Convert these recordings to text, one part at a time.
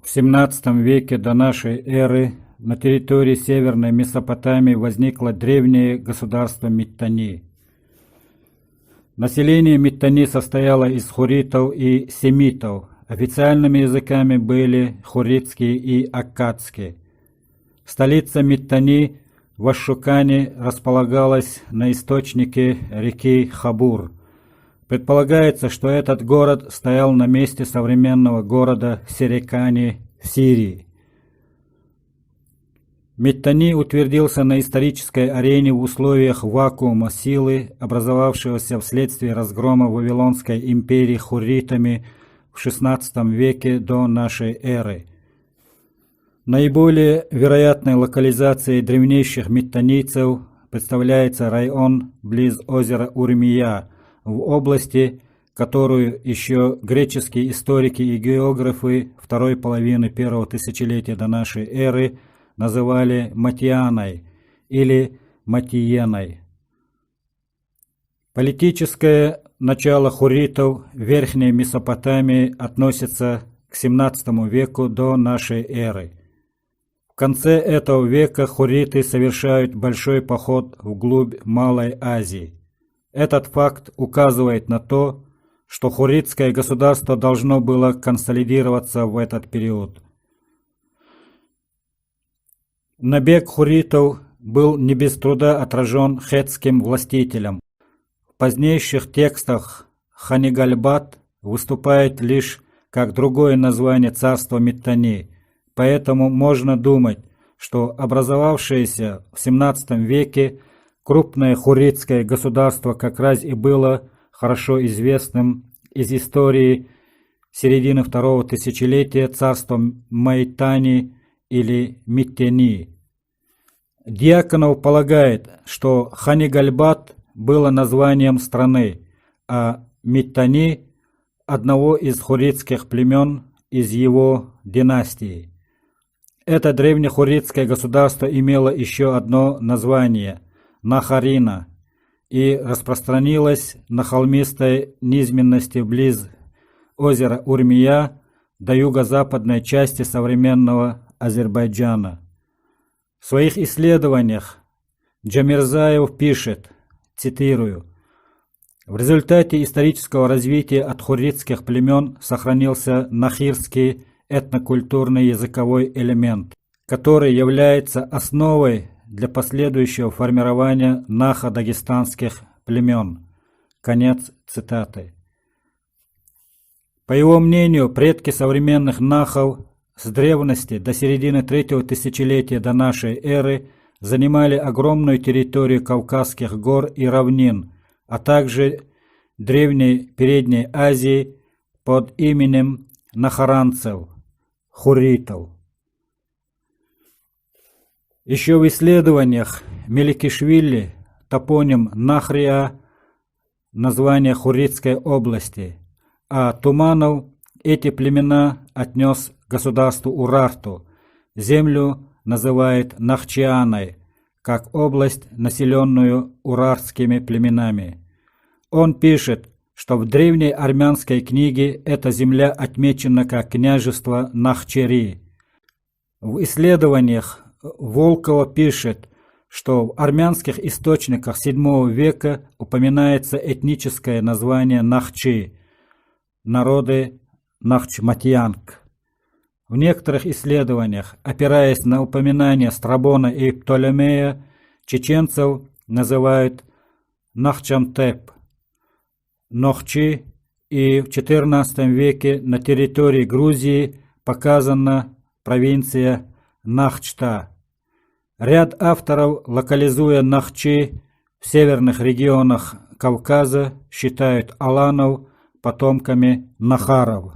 В XVII веке до нашей эры на территории Северной Месопотамии возникло древнее государство Миттани. Население Миттани состояло из хурритов и семитов. Официальными языками были хурритский и аккадский. Столица Миттани в Аш-Шукане располагалась на источнике реки Хабур. Предполагается, что этот город стоял на месте современного города Серекани в Сирии. Миттани утвердился на исторической арене в условиях вакуума силы, образовавшегося вследствие разгрома Вавилонской империи хурритами в XVI веке до нашей эры. Наиболее вероятной локализацией древнейших миттанийцев представляется район близ озера Урмия, в области, которую еще греческие историки и географы второй половины первого тысячелетия до нашей эры называли Матианой или Матиеной. Политическое начало хурритов в Верхней Месопотамии относится к XVII веку до нашей эры. В конце этого века хурриты совершают большой поход вглубь Малой Азии. Этот факт указывает на то, что хурритское государство должно было консолидироваться в этот период. Набег хурритов был не без труда отражен хеттским властителем. В позднейших текстах Ханигальбат выступает лишь как другое название царства Миттани, поэтому можно думать, что образовавшееся в XVII веке крупное хурритское государство как раз и было хорошо известным из истории середины второго тысячелетия царством Майтани или Миттени. Дьяконов полагает, что Ханигальбат было названием страны, а Миттани – одного из хурритских племен из его династии. Это древнехурритское государство имело еще одно название – Нахарина, и распространилась на холмистой низменности близ озера Урмия до юго-западной части современного Азербайджана. В своих исследованиях Джамирзаев пишет, цитирую: «В результате исторического развития от хурритских племен сохранился нахирский этнокультурный языковой элемент, который является основой для последующего формирования нахо-дагестанских племен». Конец цитаты. По его мнению, предки современных нахов с древности до середины третьего тысячелетия до нашей эры занимали огромную территорию Кавказских гор и равнин, а также древней Передней Азии под именем нахаранцев, хурритов. Еще в исследованиях Меликишвили топоним Нахрия – название хурритской области, а Туманов эти племена отнес к государству Урарту, землю называет Нахчианой, как область, населенную урартскими племенами. Он пишет, что в древней армянской книге эта земля отмечена как княжество Нахчери. В исследованиях Волкова пишет, что в армянских источниках VII века упоминается этническое название Нахчи, народы Нахчматьянг. В некоторых исследованиях, опираясь на упоминания Страбона и Птолемея, чеченцев называют Нахчамтеп, Нохчи, и в XIV веке на территории Грузии показана провинция Нахчта. Ряд авторов, локализуя Нахчи в северных регионах Кавказа, считают аланов потомками нахаров.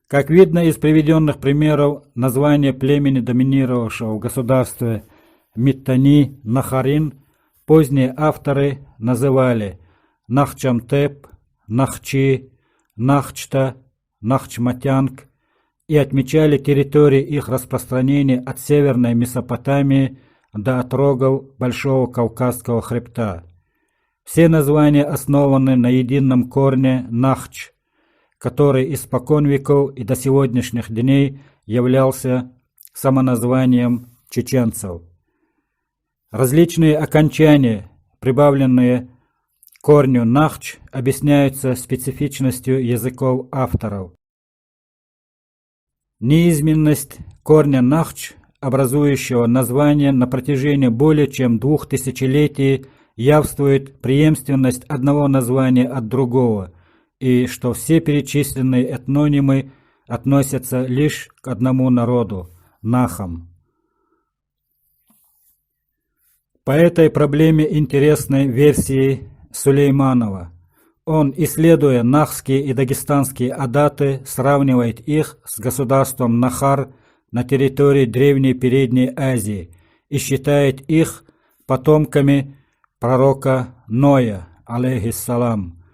Как видно из приведенных примеров, название племени, доминировавшего в государстве Миттани, Нахарин, поздние авторы называли Нахчамтеп, Нахчи, Нахчта, Нахчматянг и отмечали территории их распространения от Северной Месопотамии до отрогов Большого Кавказского хребта. Все названия основаны на едином корне «нахч», который испокон веков и до сегодняшних дней являлся самоназванием чеченцев. Различные окончания, прибавленные к корню нахч, объясняются специфичностью языков авторов. Неизменность корня нахч, образующего название на протяжении более чем 2 тысячелетий, явствует преемственность одного названия от другого, и что все перечисленные этнонимы относятся лишь к одному народу – нахам. По этой проблеме интересны версии Сулейманова. Он, исследуя нахские и дагестанские адаты, сравнивает их с государством Нахар на территории Древней Передней Азии и считает их потомками пророка Ноя, алейхиссалам.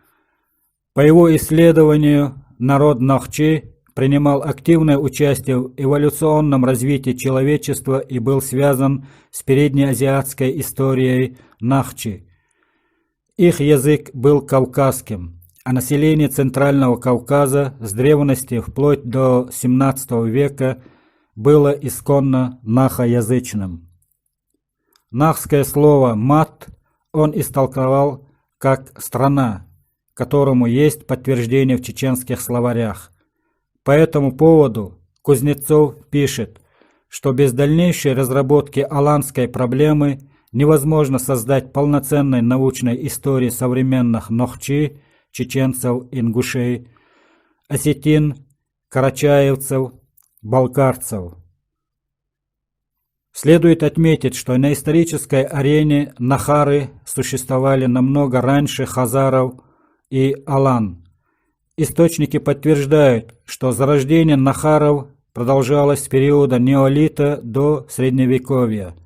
По его исследованию, народ Нахчи принимал активное участие в эволюционном развитии человечества и был связан с переднеазиатской историей Нахчи. Их язык был кавказским, а население Центрального Кавказа с древности вплоть до XVII века было исконно нахоязычным. Нахское слово «мат» он истолковал как «страна», которому есть подтверждение в чеченских словарях. По этому поводу Кузнецов пишет, что без дальнейшей разработки аланской проблемы невозможно создать полноценной научной истории современных нохчи, чеченцев, ингушей, осетин, карачаевцев, балкарцев. Следует отметить, что на исторической арене нахары существовали намного раньше хазаров и алан. Источники подтверждают, что зарождение нахаров продолжалось с периода неолита до средневековья.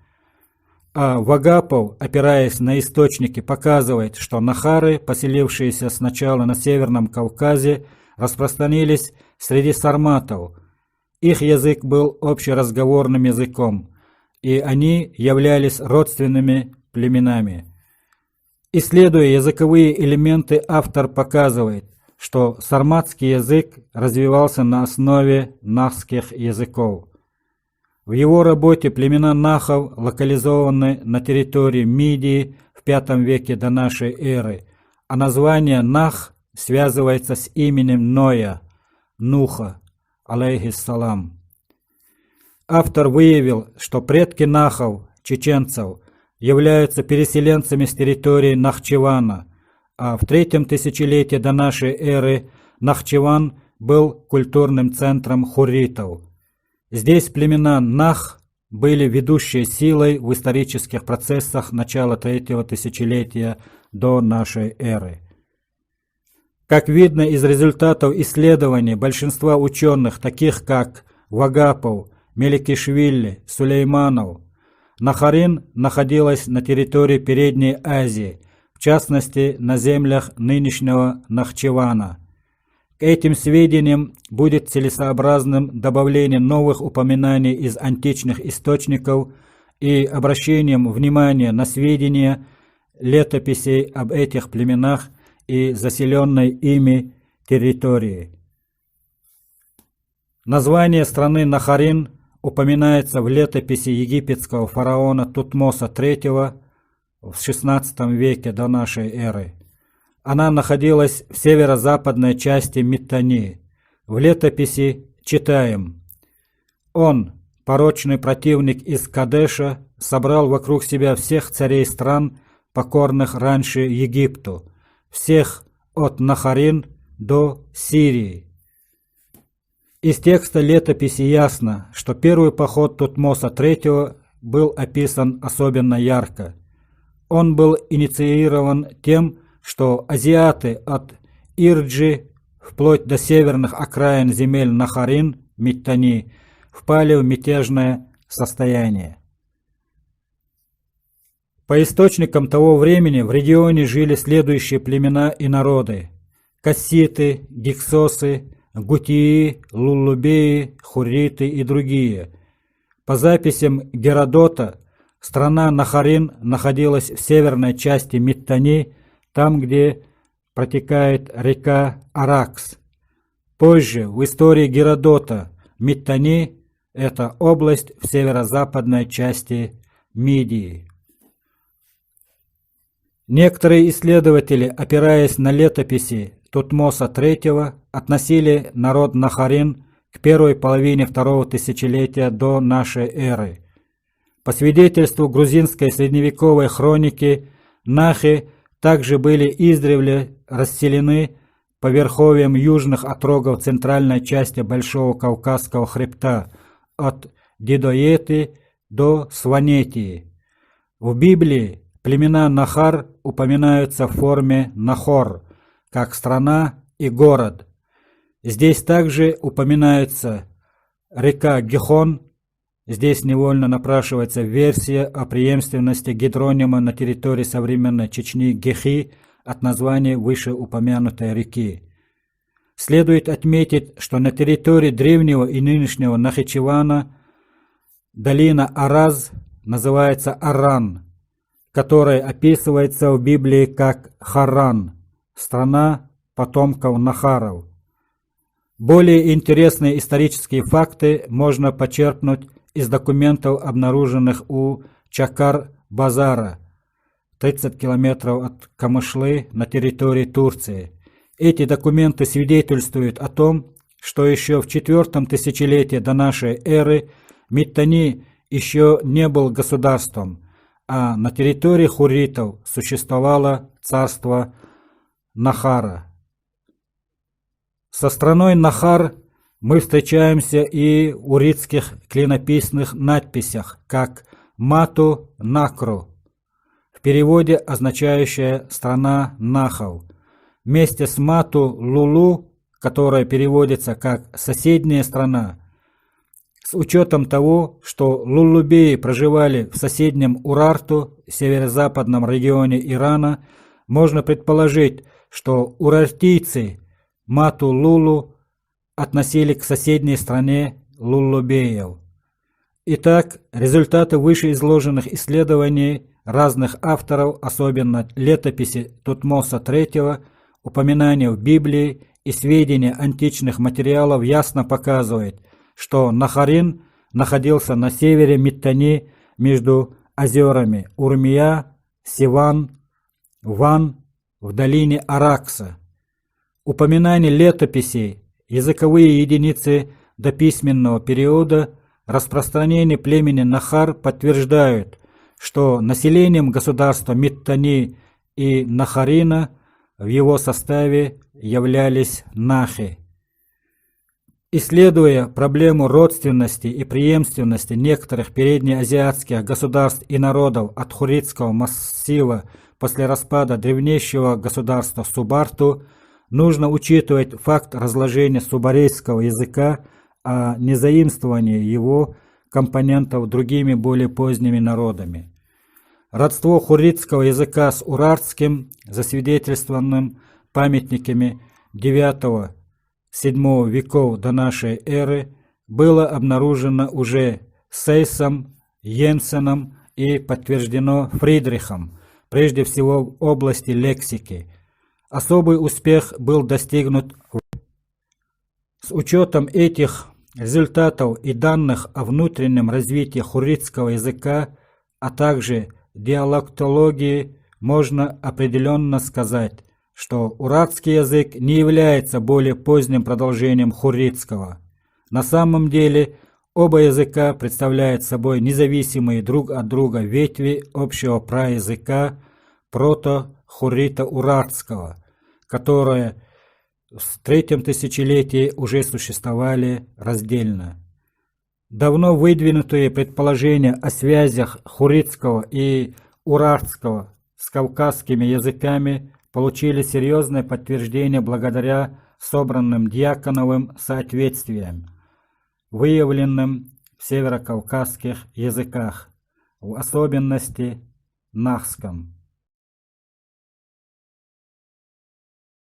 А Вагапов, опираясь на источники, показывает, что нахары, поселившиеся сначала на Северном Кавказе, распространились среди сарматов. Их язык был общеразговорным языком, и они являлись родственными племенами. Исследуя языковые элементы, автор показывает, что сарматский язык развивался на основе нахских языков. В его работе племена нахов локализованы на территории Мидии в V веке до нашей эры, а название Нах связывается с именем Ноя, Нуха, алейхиссалам. Автор выявил, что предки нахов, чеченцев, являются переселенцами с территории Нахчевана, а в 3 тысячелетии до нашей эры Нахчеван был культурным центром хурритов. Здесь племена Нах были ведущей силой в исторических процессах начала 3 тысячелетия до нашей эры. Как видно из результатов исследований большинства ученых, таких как Вагапов, Меликишвили, Сулейманов, Нахарин находилась на территории Передней Азии, в частности на землях нынешнего Нахчевана. К этим сведениям будет целесообразным добавление новых упоминаний из античных источников и обращением внимания на сведения летописей об этих племенах и заселенной ими территории. Название страны Нахарин упоминается в летописи египетского фараона Тутмоса III в XVI веке до нашей эры. Она находилась в северо-западной части Миттани. В летописи читаем: «Он, порочный противник из Кадеша, собрал вокруг себя всех царей стран, покорных раньше Египту, всех от Нахарин до Сирии». Из текста летописи ясно, что первый поход Тутмоса III был описан особенно ярко. Он был инициирован тем, что азиаты от Ирджи вплоть до северных окраин земель Нахарин, Миттани, впали в мятежное состояние. По источникам того времени в регионе жили следующие племена и народы: касситы, гиксосы, гутии, луллубеи, хурриты и другие. По записям Геродота, страна Нахарин находилась в северной части Миттани, там, где протекает река Аракс. Позже, в истории Геродота, Миттани – это область в северо-западной части Мидии. Некоторые исследователи, опираясь на летописи Тутмоса III, относили народ Нахарин к первой половине второго тысячелетия до нашей эры. По свидетельству грузинской средневековой хроники, нахи также были издревле расселены по верховьям южных отрогов центральной части Большого Кавказского хребта от Дидоеты до Сванетии. В Библии племена Нахар упоминаются в форме Нахор, как страна и город. Здесь также упоминается река Гихон. Здесь невольно напрашивается версия о преемственности гидронима на территории современной Чечни Гехи от названия вышеупомянутой реки. Следует отметить, что на территории древнего и нынешнего Нахичевана долина Араз называется Аран, которая описывается в Библии как Харран, страна потомков Нахаров. Более интересные исторические факты можно почерпнуть из документов, обнаруженных у Чакар-Базара, 30 километров от Камышлы на территории Турции. Эти документы свидетельствуют о том, что еще в IV тысячелетии до нашей эры Миттани еще не был государством, а на территории хурритов существовало царство Нахара. Со страной Нахар мы встречаемся и в уритских клинописных надписях, как Мату Накру, в переводе означающее «страна Нахов». Вместе с Мату Лулу, которая переводится как «соседняя страна», с учетом того, что луллубеи проживали в соседнем Урарту, северо-западном регионе Ирана, можно предположить, что урартийцы Мату Лулу относили к соседней стране луллубеев. Итак, результаты вышеизложенных исследований разных авторов, особенно летописи Тутмоса III, упоминания в Библии и сведения античных материалов ясно показывают, что Нахарин находился на севере Миттани между озерами Урмия, Сиван, Ван в долине Аракса. Упоминания летописей, языковые единицы дописьменного периода, распространение племени Нахар подтверждают, что населением государства Миттани и Нахарина в его составе являлись нахи. Исследуя проблему родственности и преемственности некоторых переднеазиатских государств и народов от Хурритского массива после распада древнейшего государства Субарту, нужно учитывать факт разложения субарейского языка, а не заимствования его компонентов другими более поздними народами. Родство хурритского языка с урартским, засвидетельствованным памятниками IX-VII веков до нашей эры, было обнаружено уже Сейсом, Йенсеном и подтверждено Фридрихом, прежде всего в области лексики. Особый успех был достигнут. С учетом этих результатов и данных о внутреннем развитии хурритского языка, а также диалектологии, можно определенно сказать, что уратский язык не является более поздним продолжением хурритского. На самом деле, оба языка представляют собой независимые друг от друга ветви общего праязыка прото-хуррито-уратского, которые в III тысячелетии уже существовали раздельно. Давно выдвинутые предположения о связях хурритского и урартского с кавказскими языками получили серьезное подтверждение благодаря собранным Дьяконовым соответствиям, выявленным в северокавказских языках, в особенности нахском.